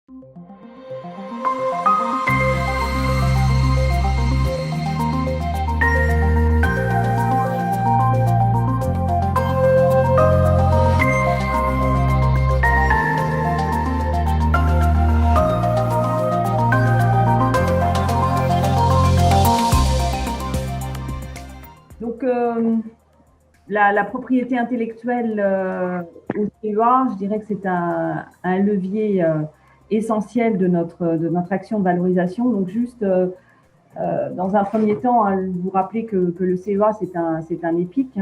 Donc, la propriété intellectuelle au CEA, je dirais que c'est un levier essentiel de notre action de valorisation. Donc, juste dans un premier temps, vous rappeler que le CEA, c'est un EPIC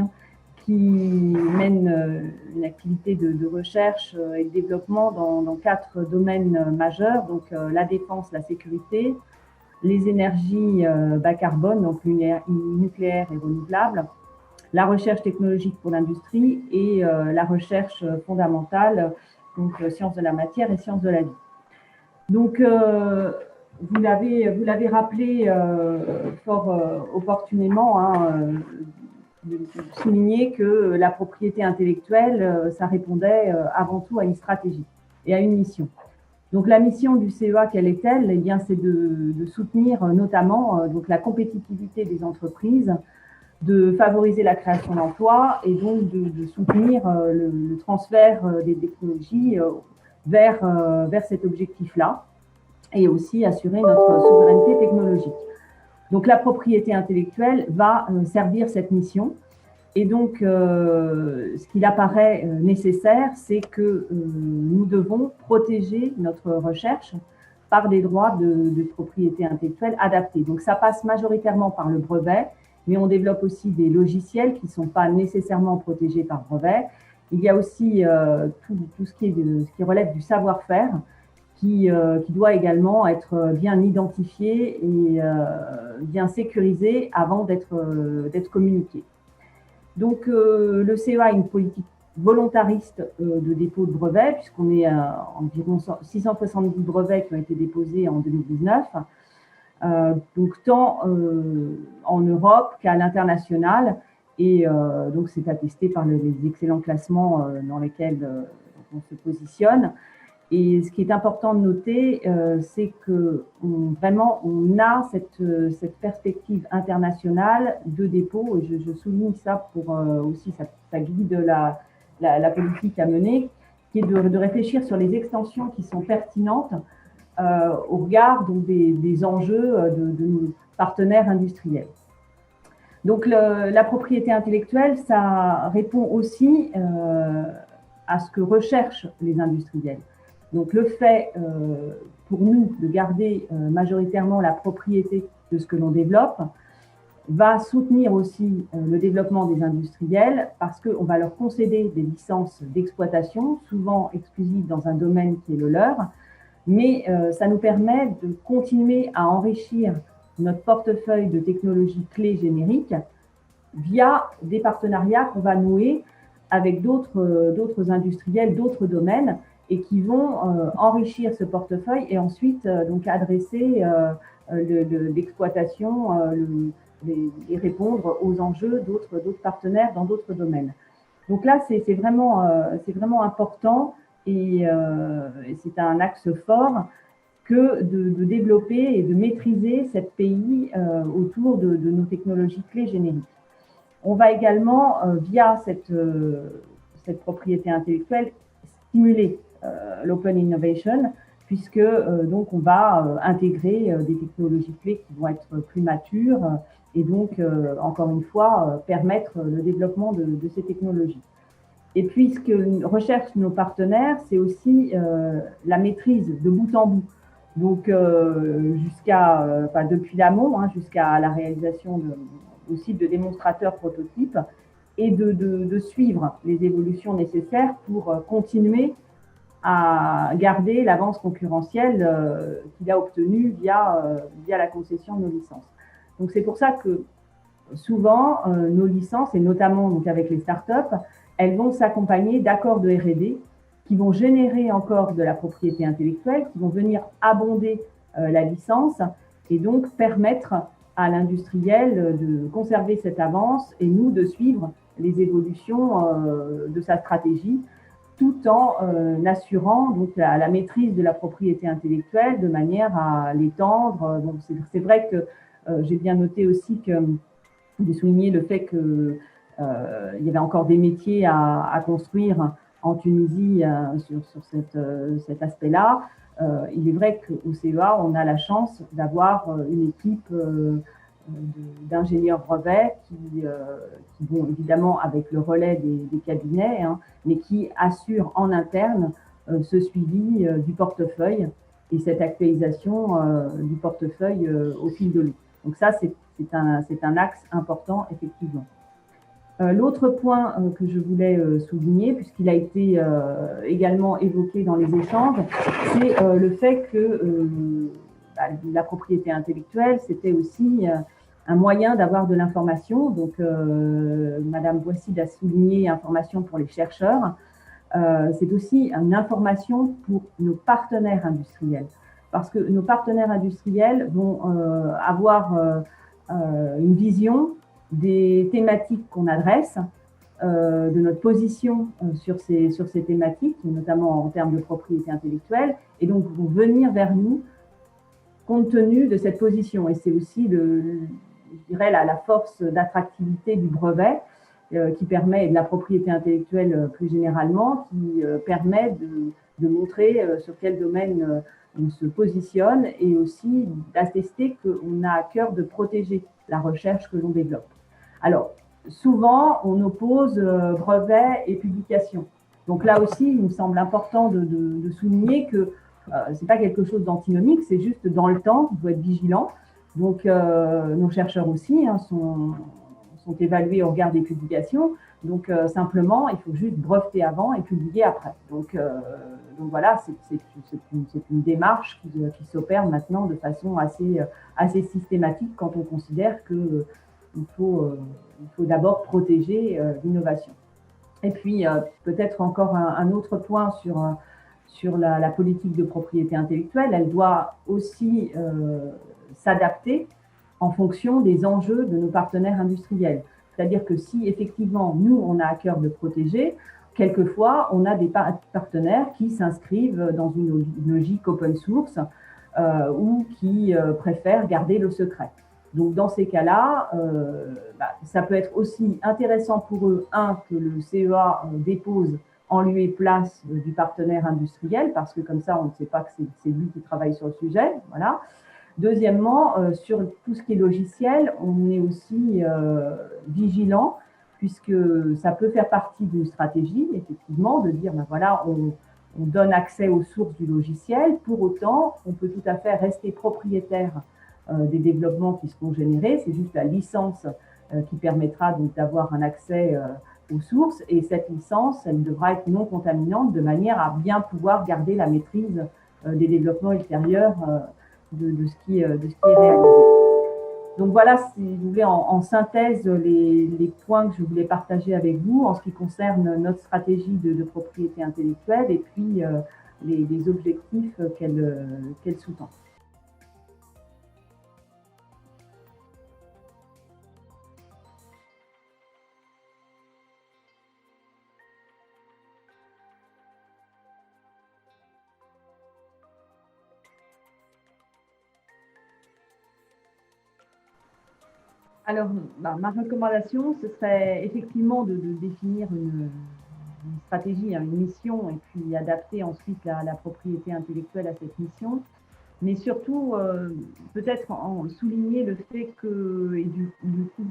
qui mène une activité de recherche et de développement dans 4 domaines majeurs, donc la défense, la sécurité, les énergies bas carbone, donc nucléaire et renouvelable, la recherche technologique pour l'industrie et la recherche fondamentale, donc sciences de la matière et sciences de la vie. Donc, vous l'avez rappelé fort opportunément, de souligner que la propriété intellectuelle, ça répondait avant tout à une stratégie et à une mission. Donc la mission du CEA, quelle est-elle? Eh bien, c'est de soutenir notamment donc la compétitivité des entreprises, de favoriser la création d'emplois et donc de soutenir le transfert des technologies vers cet objectif-là et aussi assurer notre souveraineté technologique. Donc la propriété intellectuelle va servir cette mission. Et donc, ce qu'il apparaît nécessaire, c'est que nous devons protéger notre recherche par des droits de propriété intellectuelle adaptés. Donc, ça passe majoritairement par le brevet, mais on développe aussi des logiciels qui ne sont pas nécessairement protégés par brevet. Il y a aussi tout ce qui relève du savoir-faire, qui doit également être bien identifié et bien sécurisé avant d'être communiqué. Donc, le CEA a une politique volontariste de dépôt de brevets, puisqu'on est à environ 670 brevets qui ont été déposés en 2019, donc tant en Europe qu'à l'international, et donc c'est attesté par les excellents classements dans lesquels on se positionne. Et ce qui est important de noter, c'est que vraiment on a cette perspective internationale de dépôt, et je souligne ça pour aussi ça guide la politique à mener, qui est de réfléchir sur les extensions qui sont pertinentes au regard donc, des enjeux de nos partenaires industriels. Donc la propriété intellectuelle, ça répond aussi à ce que recherchent les industriels. Donc le fait pour nous de garder majoritairement la propriété de ce que l'on développe va soutenir aussi le développement des industriels parce qu'on va leur concéder des licences d'exploitation, souvent exclusives dans un domaine qui est le leur, mais ça nous permet de continuer à enrichir notre portefeuille de technologies clés génériques via des partenariats qu'on va nouer avec d'autres industriels, d'autres domaines, et qui vont enrichir ce portefeuille et ensuite donc adresser l'exploitation et répondre aux enjeux d'autres partenaires dans d'autres domaines. Donc là, c'est vraiment important et c'est un axe fort que de développer et de maîtriser cette pays autour de nos technologies clés génériques. On va également, via cette propriété intellectuelle, stimuler l'open innovation, puisque donc on va intégrer des technologies clés qui vont être plus matures et donc, encore une fois, permettre le développement de ces technologies. Et puis, ce que recherchent nos partenaires, c'est aussi la maîtrise de bout en bout. Donc, depuis l'amont, jusqu'à la réalisation aussi de démonstrateurs prototypes et de suivre les évolutions nécessaires pour continuer à garder l'avance concurrentielle qu'il a obtenue via la concession de nos licences. Donc, c'est pour ça que souvent, nos licences, et notamment donc, avec les startups, elles vont s'accompagner d'accords de R&D qui vont générer encore de la propriété intellectuelle, qui vont venir abonder la licence et donc permettre à l'industriel de conserver cette avance et nous de suivre les évolutions de sa stratégie tout en assurant donc la maîtrise de la propriété intellectuelle de manière à l'étendre. Donc c'est vrai que j'ai bien noté aussi que de souligner le fait que il y avait encore des métiers à construire en Tunisie sur cet aspect-là. Il est vrai qu'au CEA, on a la chance d'avoir une équipe d'ingénieurs brevets qui vont évidemment avec le relais des cabinets, hein, mais qui assurent en interne ce suivi du portefeuille et cette actualisation du portefeuille au fil de l'eau. Donc ça, c'est un axe important, effectivement. L'autre point que je voulais souligner, puisqu'il a été également évoqué dans les échanges, c'est le fait que la propriété intellectuelle, c'était aussi un moyen d'avoir de l'information. Donc, Madame Boissy a souligné information pour les chercheurs. C'est aussi une information pour nos partenaires industriels, parce que nos partenaires industriels vont avoir une vision des thématiques qu'on adresse, de notre position sur ces thématiques, notamment en termes de propriété intellectuelle, et donc vont venir vers nous compte tenu de cette position. Et c'est aussi, je dirais, la force d'attractivité du brevet qui permet, et de la propriété intellectuelle plus généralement, qui permet de montrer sur quel domaine on se positionne et aussi d'attester qu'on a à cœur de protéger la recherche que l'on développe. Alors, souvent, on oppose brevet et publication. Donc là aussi, il me semble important de souligner que ce n'est pas quelque chose d'antinomique, c'est juste dans le temps, il faut être vigilant. Donc, nos chercheurs aussi sont évalués au regard des publications. Donc, simplement, il faut juste breveter avant et publier après. Donc voilà, c'est une démarche qui s'opère maintenant de façon assez systématique quand on considère qu'il faut d'abord protéger l'innovation. Et puis, peut-être encore un autre point sur la politique de propriété intellectuelle. Elle doit aussi s'adapter en fonction des enjeux de nos partenaires industriels. C'est-à-dire que si effectivement, nous, on a à cœur de protéger, quelquefois, on a des partenaires qui s'inscrivent dans une logique open source ou qui préfèrent garder le secret. Donc, dans ces cas-là, ça peut être aussi intéressant pour eux, que le CEA dépose en lieu et place du partenaire industriel, parce que comme ça, on ne sait pas que c'est lui qui travaille sur le sujet. Voilà. Deuxièmement, sur tout ce qui est logiciel, on est aussi vigilant, puisque ça peut faire partie d'une stratégie, effectivement, de dire, voilà, on donne accès aux sources du logiciel. Pour autant, on peut tout à fait rester propriétaire des développements qui seront générés. C'est juste la licence qui permettra donc d'avoir un accès aux sources, et cette licence, elle devra être non contaminante de manière à bien pouvoir garder la maîtrise des développements ultérieurs de ce qui est réalisé. Donc voilà, si vous voulez, en synthèse, les points que je voulais partager avec vous en ce qui concerne notre stratégie de propriété intellectuelle et puis les objectifs qu'elle sous-tend. Alors, ma recommandation, ce serait effectivement de définir une stratégie, une mission, et puis adapter ensuite la propriété intellectuelle à cette mission. Mais surtout, peut-être souligner le fait que, et du coup,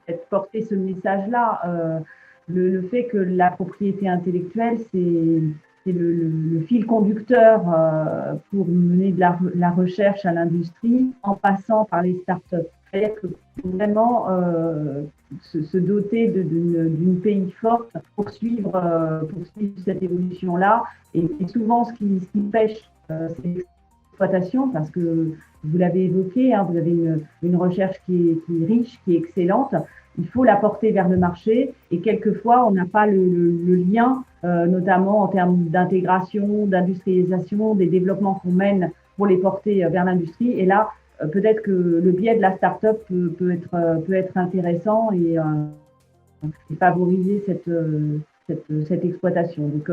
peut-être porter ce message-là, le fait que la propriété intellectuelle, c'est le fil conducteur pour mener de la recherche à l'industrie en passant par les startups. C'est-à-dire que vraiment se doter d'une pays forte pour suivre cette évolution-là. Et souvent, ce qui pêche, c'est l'exploitation, parce que vous l'avez évoqué, vous avez une recherche qui est riche, qui est excellente. Il faut la porter vers le marché, et quelquefois, on n'a pas le lien, notamment en termes d'intégration, d'industrialisation, des développements qu'on mène pour les porter vers l'industrie. Et là, peut-être que le biais de la start-up peut être intéressant et favoriser cette cette exploitation. Donc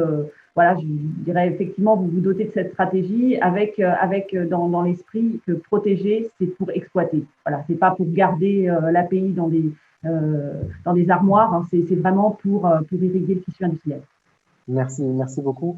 voilà, je dirais effectivement, vous vous dotez de cette stratégie avec dans l'esprit que protéger, c'est pour exploiter. Voilà, c'est pas pour garder l'API dans des armoires, hein, c'est vraiment pour irriguer le tissu industriel. Merci beaucoup.